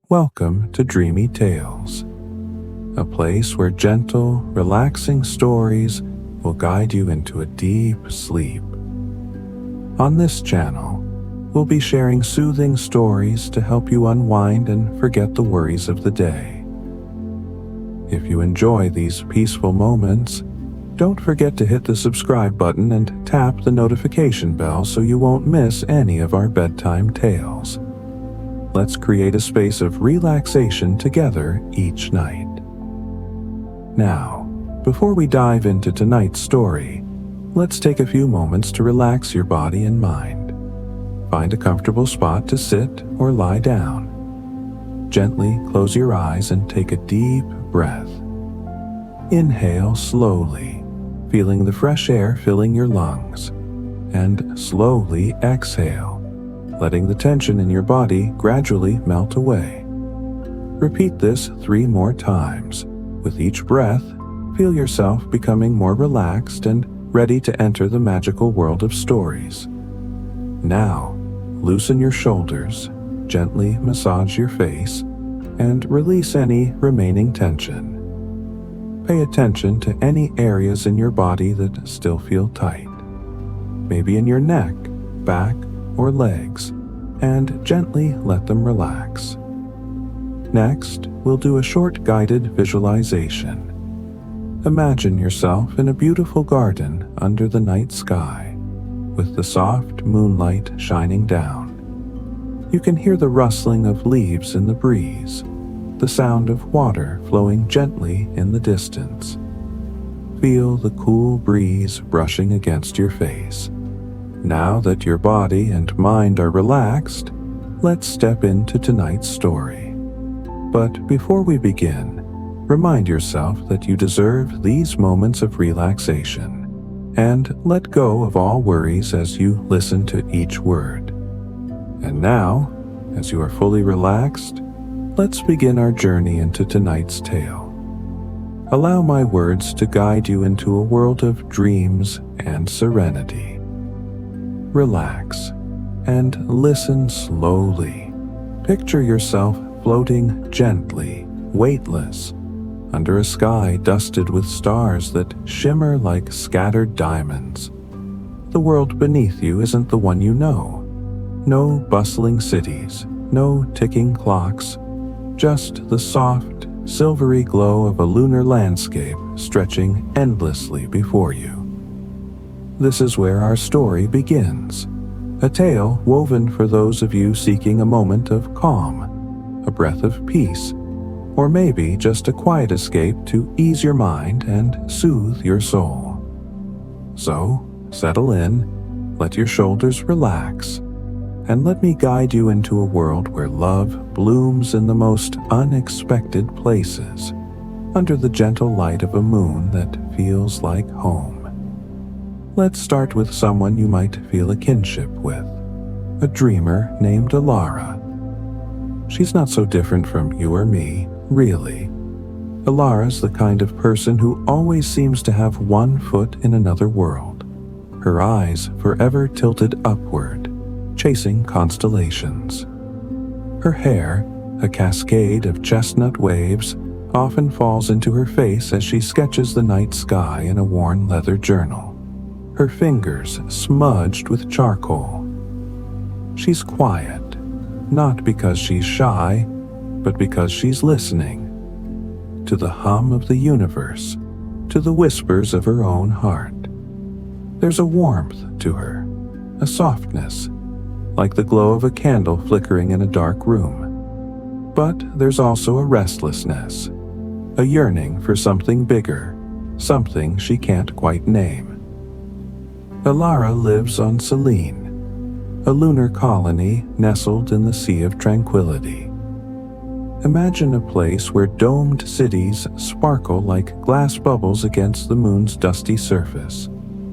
Welcome to Dreamy Tales, a place where gentle, relaxing stories will guide you into a deep sleep. On this channel, we'll be sharing soothing stories to help you unwind and forget the worries of the day. If you enjoy these peaceful moments, don't forget to hit the subscribe button and tap the notification bell so you won't miss any of our bedtime tales. Let's create a space of relaxation together each night. Now, before we dive into tonight's story, let's take a few moments to relax your body and mind. Find a comfortable spot to sit or lie down. Gently close your eyes and take a deep breath. Inhale slowly, feeling the fresh air filling your lungs, and slowly exhale, letting the tension in your body gradually melt away. Repeat this 3 more times. With each breath, feel yourself becoming more relaxed and ready to enter the magical world of stories. Now, loosen your shoulders, gently massage your face, and release any remaining tension. Pay attention to any areas in your body that still feel tight, maybe in your neck, back, or legs, and gently let them relax. Next, we'll do a short guided visualization. Imagine yourself in a beautiful garden under the night sky, with the soft moonlight shining down. You can hear the rustling of leaves in the breeze, the sound of water flowing gently in the distance. Feel the cool breeze brushing against your face. Now that your body and mind are relaxed, let's step into tonight's story. But before we begin, remind yourself that you deserve these moments of relaxation, and let go of all worries as you listen to each word. And now, as you are fully relaxed, let's begin our journey into tonight's tale. Allow my words to guide you into a world of dreams and serenity. Relax and listen slowly. Picture yourself floating gently, weightless, under a sky dusted with stars that shimmer like scattered diamonds. The world beneath you isn't the one you know. No bustling cities, no ticking clocks, just the soft, silvery glow of a lunar landscape stretching endlessly before you. This is where our story begins, a tale woven for those of you seeking a moment of calm, a breath of peace, or maybe just a quiet escape to ease your mind and soothe your soul. So, settle in, let your shoulders relax, and let me guide you into a world where love blooms in the most unexpected places, under the gentle light of a moon that feels like home. Let's start with someone you might feel a kinship with, a dreamer named Alara. She's not so different from you or me, really. Alara's the kind of person who always seems to have one foot in another world, her eyes forever tilted upward, chasing constellations. Her hair, a cascade of chestnut waves, often falls into her face as she sketches the night sky in a worn leather journal, her fingers smudged with charcoal. She's quiet, not because she's shy, but because she's listening to the hum of the universe, to the whispers of her own heart. There's a warmth to her, a softness, like the glow of a candle flickering in a dark room. But there's also a restlessness, a yearning for something bigger, something she can't quite name. Alara lives on Selene, a lunar colony nestled in the Sea of Tranquility. Imagine a place where domed cities sparkle like glass bubbles against the moon's dusty surface,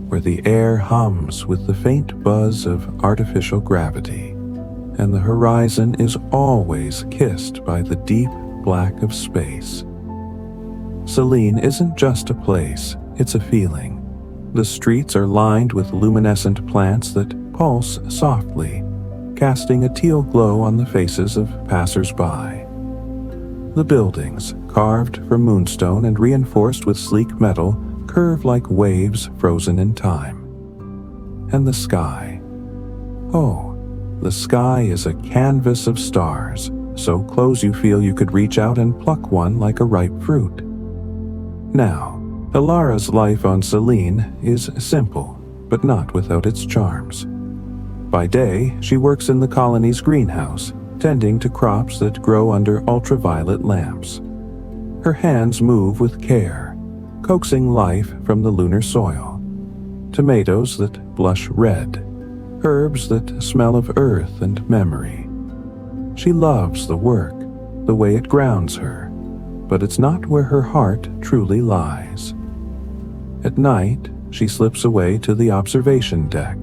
where the air hums with the faint buzz of artificial gravity, and the horizon is always kissed by the deep black of space. Selene isn't just a place, it's a feeling. The streets are lined with luminescent plants that pulse softly, casting a teal glow on the faces of passers-by. The buildings, carved from moonstone and reinforced with sleek metal, curve like waves frozen in time. And the sky. Oh, the sky is a canvas of stars, so close you feel you could reach out and pluck one like a ripe fruit. Now, Alara's life on Selene is simple, but not without its charms. By day, she works in the colony's greenhouse, tending to crops that grow under ultraviolet lamps. Her hands move with care, coaxing life from the lunar soil. Tomatoes that blush red, herbs that smell of earth and memory. She loves the work, the way it grounds her, but it's not where her heart truly lies. At night, she slips away to the observation deck,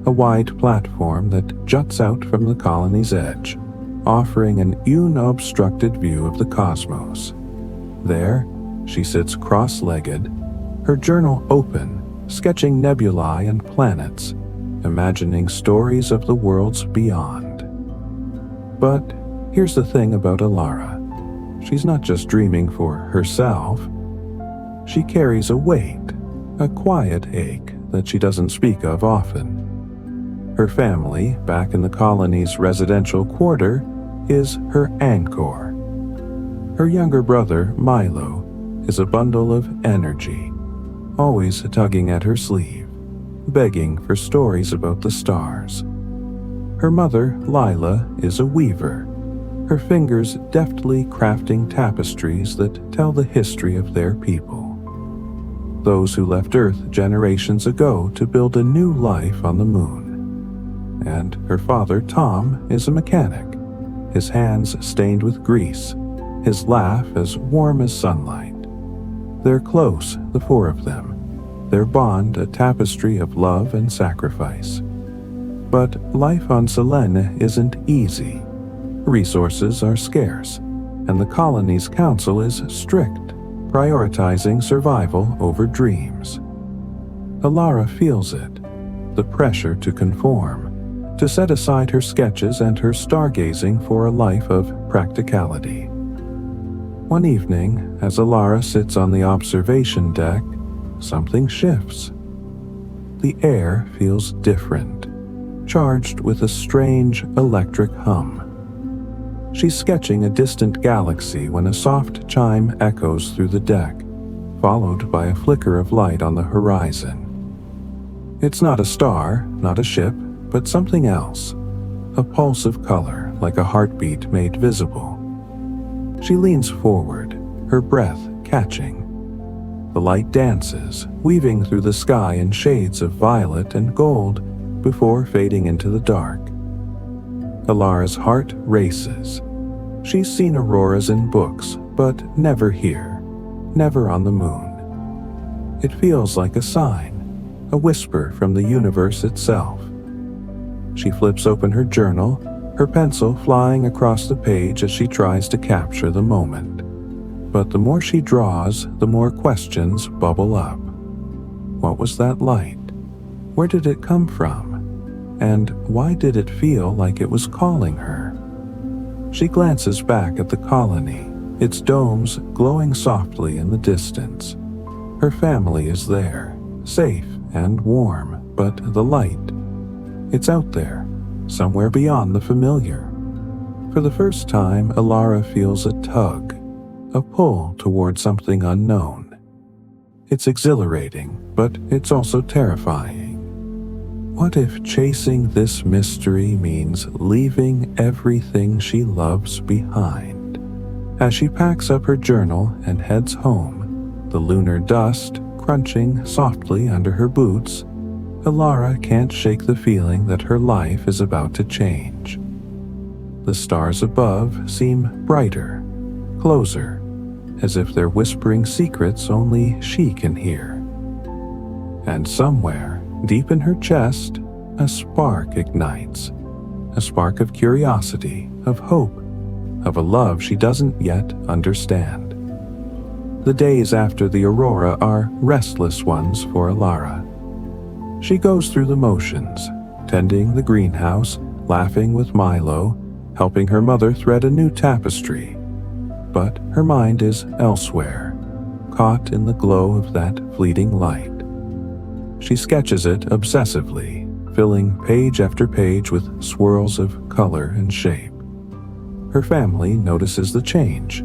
a wide platform that juts out from the colony's edge, offering an unobstructed view of the cosmos. There, she sits cross-legged, her journal open, sketching nebulae and planets, imagining stories of the worlds beyond. But here's the thing about Alara. She's not just dreaming for herself. She carries a weight, a quiet ache that she doesn't speak of often. Her family, back in the colony's residential quarter, is her anchor. Her younger brother, Milo, is a bundle of energy, always tugging at her sleeve, begging for stories about the stars. Her mother, Lila, is a weaver, her fingers deftly crafting tapestries that tell the history of their people. Those who left Earth generations ago to build a new life on the moon. And her father, Tom, is a mechanic, his hands stained with grease, his laugh as warm as sunlight. They're close, the four of them, their bond a tapestry of love and sacrifice. But life on Selene isn't easy. Resources are scarce, and the colony's council is strict, prioritizing survival over dreams. Alara feels it, the pressure to conform, to set aside her sketches and her stargazing for a life of practicality. One evening, as Alara sits on the observation deck, something shifts. The air feels different, charged with a strange electric hum. She's sketching a distant galaxy when a soft chime echoes through the deck, followed by a flicker of light on the horizon. It's not a star, not a ship, but something else, a pulse of color like a heartbeat made visible. She leans forward, her breath catching. The light dances, weaving through the sky in shades of violet and gold before fading into the dark. Alara's heart races. She's seen auroras in books, but never here, never on the moon. It feels like a sign, a whisper from the universe itself. She flips open her journal, her pencil flying across the page as she tries to capture the moment. But the more she draws, the more questions bubble up. What was that light? Where did it come from? And why did it feel like it was calling her? She glances back at the colony, its domes glowing softly in the distance. Her family is there, safe and warm, but the light, it's out there, somewhere beyond the familiar. For the first time, Alara feels a tug, a pull toward something unknown. It's exhilarating, but it's also terrifying. What if chasing this mystery means leaving everything she loves behind? As she packs up her journal and heads home, the lunar dust crunching softly under her boots, Alara can't shake the feeling that her life is about to change. The stars above seem brighter, closer, as if they're whispering secrets only she can hear. And somewhere, deep in her chest, a spark ignites. A spark of curiosity, of hope, of a love she doesn't yet understand. The days after the aurora are restless ones for Alara. She goes through the motions, tending the greenhouse, laughing with Milo, helping her mother thread a new tapestry. but her mind is elsewhere, caught in the glow of that fleeting light. She sketches it obsessively, filling page after page with swirls of color and shape. Her family notices the change.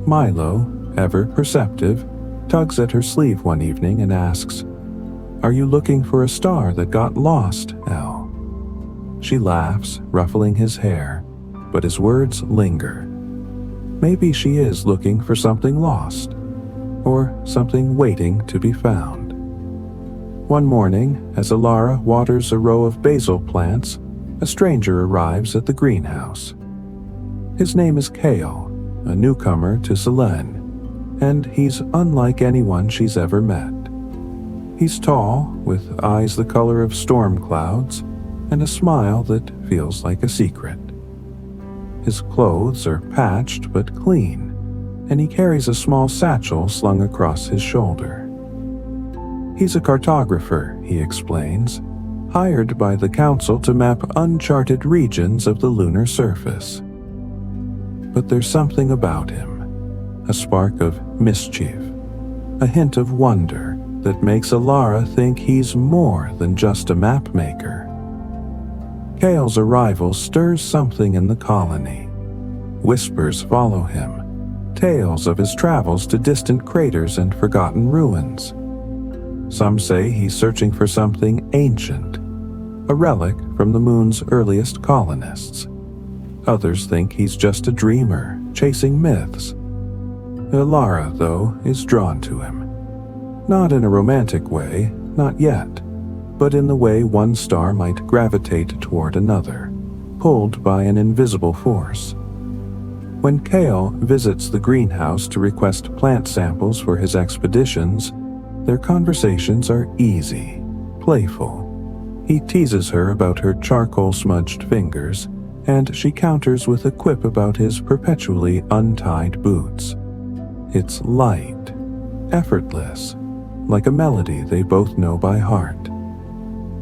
Milo, ever perceptive, tugs at her sleeve one evening and asks, "Are you looking for a star that got lost, Elle?" She laughs, ruffling his hair, but his words linger. Maybe she is looking for something lost, or something waiting to be found. One morning, as Alara waters a row of basil plants, a stranger arrives at the greenhouse. His name is Kale, a newcomer to Selene, and he's unlike anyone she's ever met. He's tall, with eyes the color of storm clouds, and a smile that feels like a secret. His clothes are patched but clean, and he carries a small satchel slung across his shoulder. He's a cartographer, he explains, hired by the council to map uncharted regions of the lunar surface. But there's something about him, a spark of mischief, a hint of wonder that makes Alara think he's more than just a map maker. Kale's arrival stirs something in the colony. Whispers follow him, tales of his travels to distant craters and forgotten ruins. Some say he's searching for something ancient, a relic from the moon's earliest colonists. Others think he's just a dreamer, chasing myths. Alara, though, is drawn to him. Not in a romantic way, not yet, but in the way one star might gravitate toward another, pulled by an invisible force. When Kale visits the greenhouse to request plant samples for his expeditions, their conversations are easy, playful. He teases her about her charcoal-smudged fingers, and she counters with a quip about his perpetually untied boots. It's light, effortless, like a melody they both know by heart.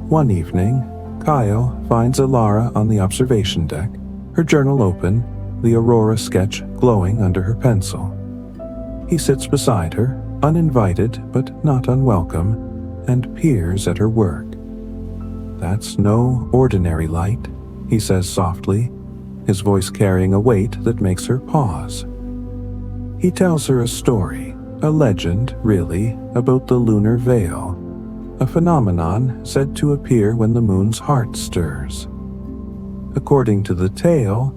One evening, Kyle finds Alara on the observation deck, her journal open, the aurora sketch glowing under her pencil. He sits beside her, uninvited but not unwelcome, and peers at her work. "That's no ordinary light," he says softly, his voice carrying a weight that makes her pause. He tells her a story, a legend, really, about the lunar veil, a phenomenon said to appear when the moon's heart stirs. According to the tale,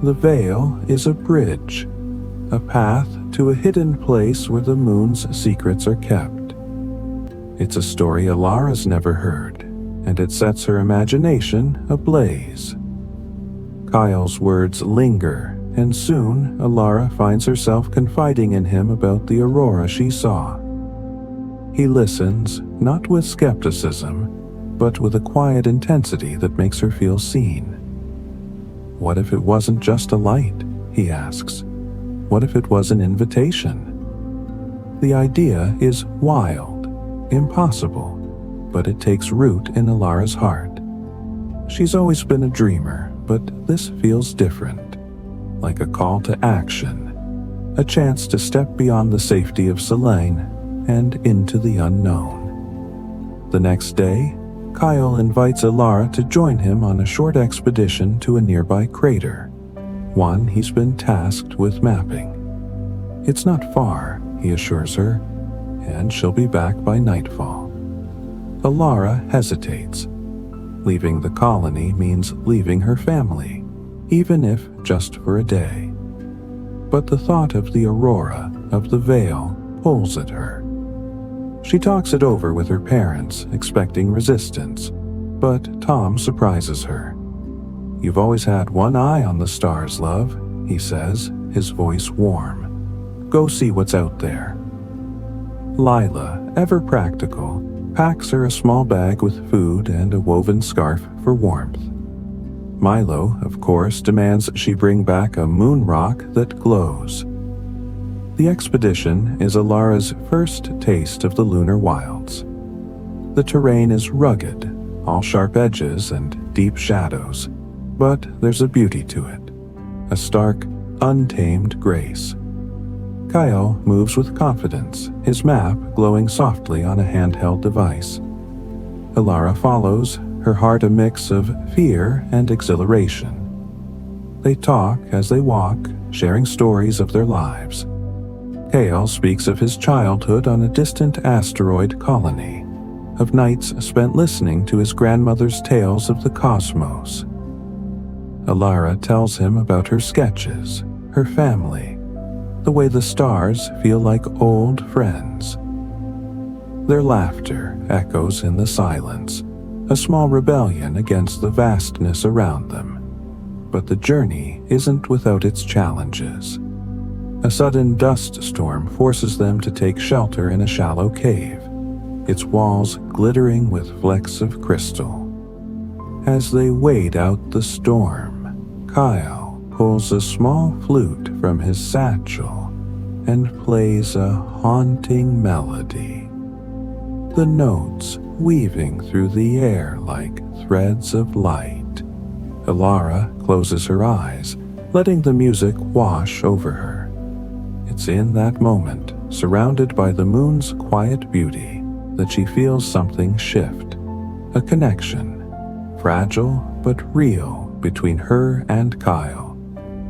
the veil is a bridge, a path to a hidden place where the moon's secrets are kept. It's a story Alara's never heard, and it sets her imagination ablaze. Kyle's words linger, and soon Alara finds herself confiding in him about the aurora she saw. He listens, not with skepticism, but with a quiet intensity that makes her feel seen. "What if it wasn't just a light?" he asks. "What if it was an invitation?" The idea is wild, impossible, but it takes root in Alara's heart. She's always been a dreamer, but this feels different, like a call to action, a chance to step beyond the safety of Selene and into the unknown. The next day, Kyle invites Alara to join him on a short expedition to a nearby crater, one he's been tasked with mapping. It's not far, he assures her, and she'll be back by nightfall. Alara hesitates. Leaving the colony means leaving her family, even if just for a day. But the thought of the aurora, of the veil, pulls at her. She talks it over with her parents, expecting resistance, but Tom surprises her. "You've always had one eye on the stars, love," he says, his voice warm. "Go see what's out there." Lila, ever practical, packs her a small bag with food and a woven scarf for warmth. Milo, of course, demands she bring back a moon rock that glows. The expedition is Alara's first taste of the lunar wilds. The terrain is rugged, all sharp edges and deep shadows, but there's a beauty to it, a stark, untamed grace. Kyle moves with confidence, his map glowing softly on a handheld device. Alara follows, her heart a mix of fear and exhilaration. They talk as they walk, sharing stories of their lives. Kale speaks of his childhood on a distant asteroid colony, of nights spent listening to his grandmother's tales of the cosmos. Alara tells him about her sketches, her family, the way the stars feel like old friends. Their laughter echoes in the silence, a small rebellion against the vastness around them. But the journey isn't without its challenges. A sudden dust storm forces them to take shelter in a shallow cave, its walls glittering with flecks of crystal. As they wade out the storm, Kyle pulls a small flute from his satchel and plays a haunting melody, the notes weaving through the air like threads of light. Alara closes her eyes, letting the music wash over her. It's in that moment, surrounded by the moon's quiet beauty, that she feels something shift, a connection, fragile but real, between her and Kyle,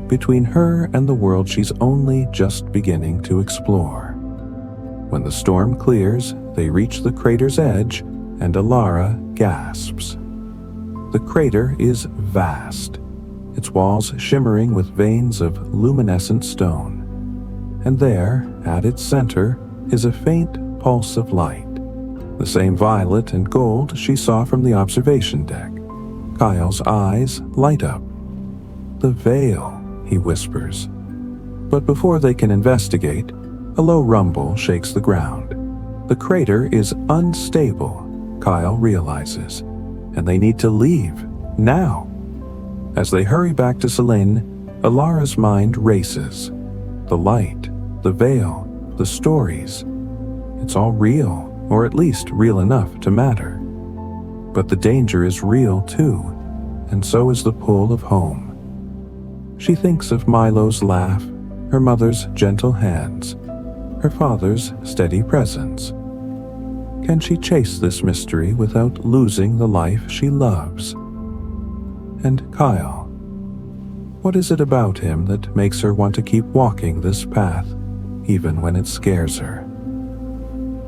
between her and the world she's only just beginning to explore. When the storm clears, they reach the crater's edge, and Alara gasps. The crater is vast, its walls shimmering with veins of luminescent stone. And there, at its center, is a faint pulse of light, the same violet and gold she saw from the observation deck. Kyle's eyes light up. "The veil," he whispers. But before they can investigate, a low rumble shakes the ground. The crater is unstable, Kyle realizes, and they need to leave, now. As they hurry back to Selene, Alara's mind races. The light, the veil, the stories. It's all real, or at least real enough to matter. But the danger is real too, and so is the pull of home. She thinks of Milo's laugh, her mother's gentle hands, her father's steady presence. Can she chase this mystery without losing the life she loves? And Kyle, what is it about him that makes her want to keep walking this path, even when it scares her?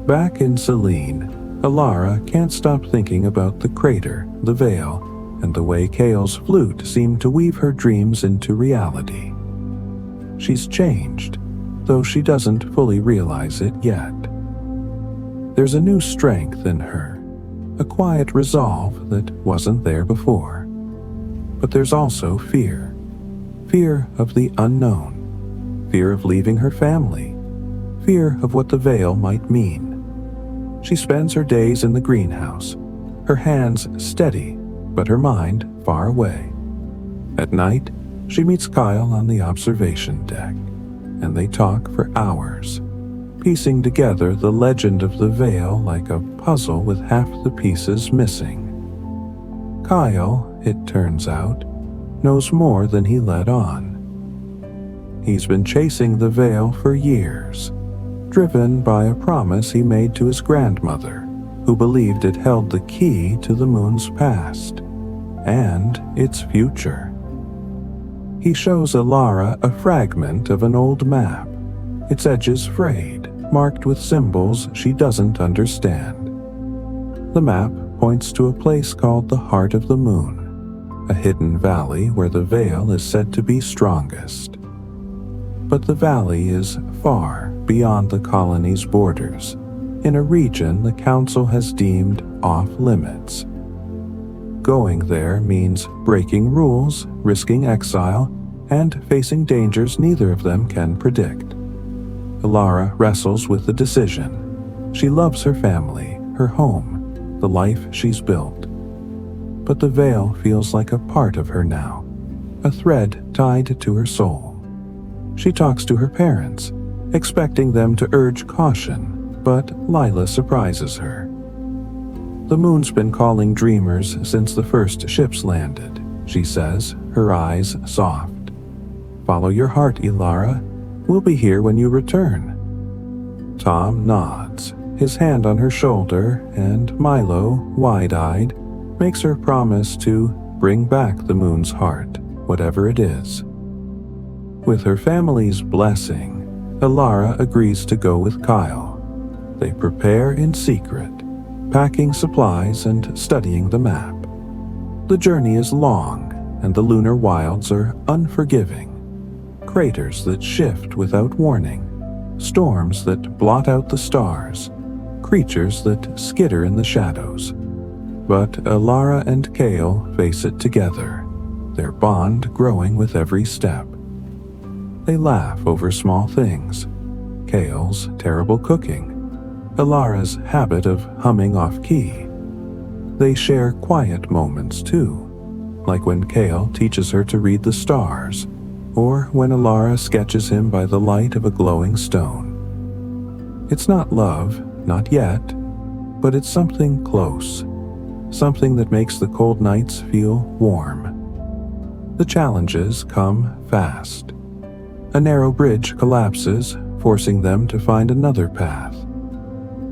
Back in Selene, Alara can't stop thinking about the crater, the veil, and the way Kale's flute seemed to weave her dreams into reality. She's changed, though she doesn't fully realize it yet. There's a new strength in her, a quiet resolve that wasn't there before. But there's also fear. Fear of the unknown. Fear of leaving her family. Fear of what the veil might mean. She spends her days in the greenhouse, her hands steady, but her mind far away. At night, she meets Kyle on the observation deck, and they talk for hours, piecing together the legend of the veil like a puzzle with half the pieces missing. Kyle, it turns out, knows more than he let on. He's been chasing the veil for years, driven by a promise he made to his grandmother, who believed it held the key to the moon's past and its future. He shows Alara a fragment of an old map, its edges frayed, marked with symbols she doesn't understand. The map points to a place called the Heart of the Moon, a hidden valley where the veil is said to be strongest. But the valley is far beyond the colony's borders, in a region the Council has deemed off-limits. Going there means breaking rules, risking exile, and facing dangers neither of them can predict. Alara wrestles with the decision. She loves her family, her home, the life she's built. But the veil feels like a part of her now, a thread tied to her soul. She talks to her parents, expecting them to urge caution, but Lila surprises her. The moon's been calling dreamers since the first ships landed, she says, her eyes soft. Follow your heart, Elara. We'll be here when you return." Tom nods, his hand on her shoulder, and Milo, wide-eyed, makes her promise to bring back the moon's heart, whatever it is. With her family's blessing, Elara agrees to go with Kyle. They prepare in secret, packing supplies and studying the map. The journey is long, and the lunar wilds are unforgiving. Craters that shift without warning, storms that blot out the stars, creatures that skitter in the shadows. But Elara and Kale face it together, their bond growing with every step. They laugh over small things: Kale's terrible cooking, Elara's habit of humming off-key. They share quiet moments too, like when Kale teaches her to read the stars, or when Elara sketches him by the light of a glowing stone. It's not love, not yet, but it's something close, something that makes the cold nights feel warm. The challenges come fast. A narrow bridge collapses, forcing them to find another path.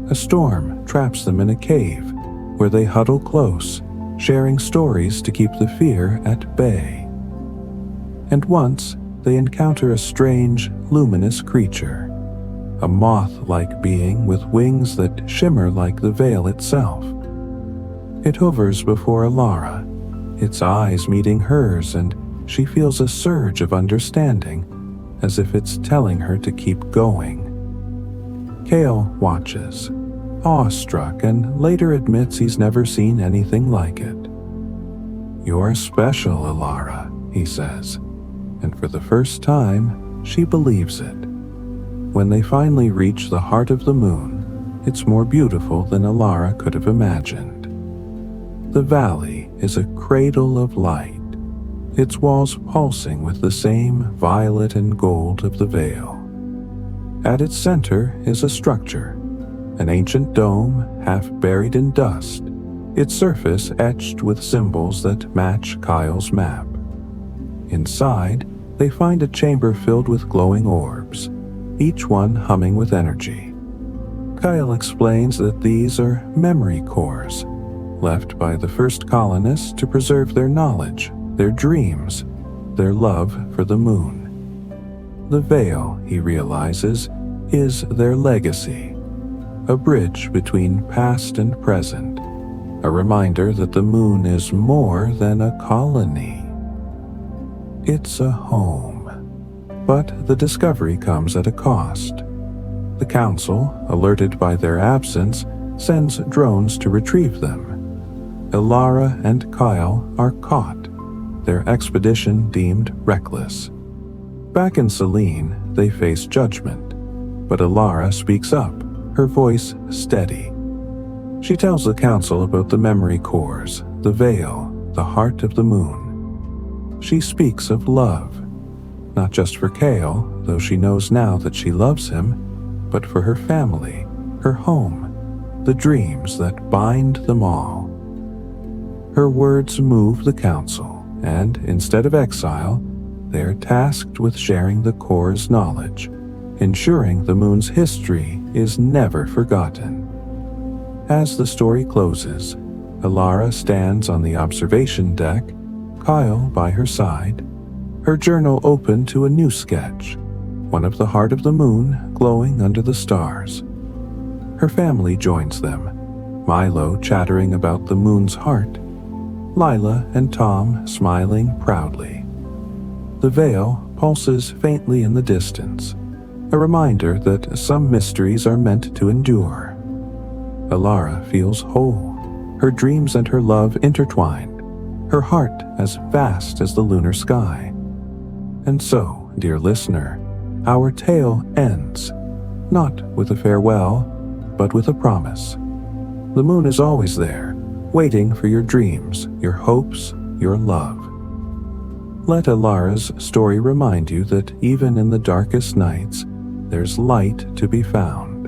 A storm traps them in a cave, where they huddle close, sharing stories to keep the fear at bay. And once, they encounter a strange, luminous creature, a moth-like being with wings that shimmer like the veil itself. It hovers before Elara, its eyes meeting hers, and she feels a surge of understanding, as if it's telling her to keep going. Kale watches, awestruck, and later admits he's never seen anything like it. "You're special, Elara," he says, and for the first time, she believes it. When they finally reach the heart of the moon, it's more beautiful than Elara could have imagined. The valley is a cradle of light, its walls pulsing with the same violet and gold of the veil. At its center is a structure, an ancient dome half buried in dust, its surface etched with symbols that match Kyle's map. Inside, they find a chamber filled with glowing orbs, each one humming with energy. Kyle explains that these are memory cores, left by the first colonists to preserve their knowledge, their dreams, their love for the moon. The veil, he realizes, is their legacy, a bridge between past and present, a reminder that the moon is more than a colony. It's a home. But the discovery comes at a cost. The council, alerted by their absence, sends drones to retrieve them. Elara and Kyle are caught, their expedition deemed reckless. Back in Selene, they face judgment, but Elara speaks up, her voice steady. She tells the council about the memory cores, the veil, the heart of the moon. She speaks of love, not just for Kale, though she knows now that she loves him, but for her family, her home, the dreams that bind them all. Her words move the council, and instead of exile, they are tasked with sharing the core's knowledge, ensuring the moon's history is never forgotten. As the story closes, Elara stands on the observation deck, Kyle by her side, her journal open to a new sketch, one of the heart of the moon glowing under the stars. Her family joins them, Milo chattering about the moon's heart, Lila and Tom smiling proudly. The veil pulses faintly in the distance, a reminder that some mysteries are meant to endure. Elara feels whole, her dreams and her love intertwined, her heart as vast as the lunar sky. And so, dear listener, our tale ends, not with a farewell, but with a promise. The moon is always there, waiting for your dreams, your hopes, your love. Let Elara's story remind you that even in the darkest nights, there's light to be found.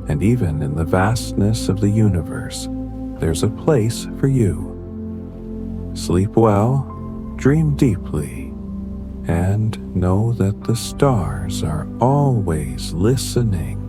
And even in the vastness of the universe, there's a place for you. Sleep well, dream deeply, and know that the stars are always listening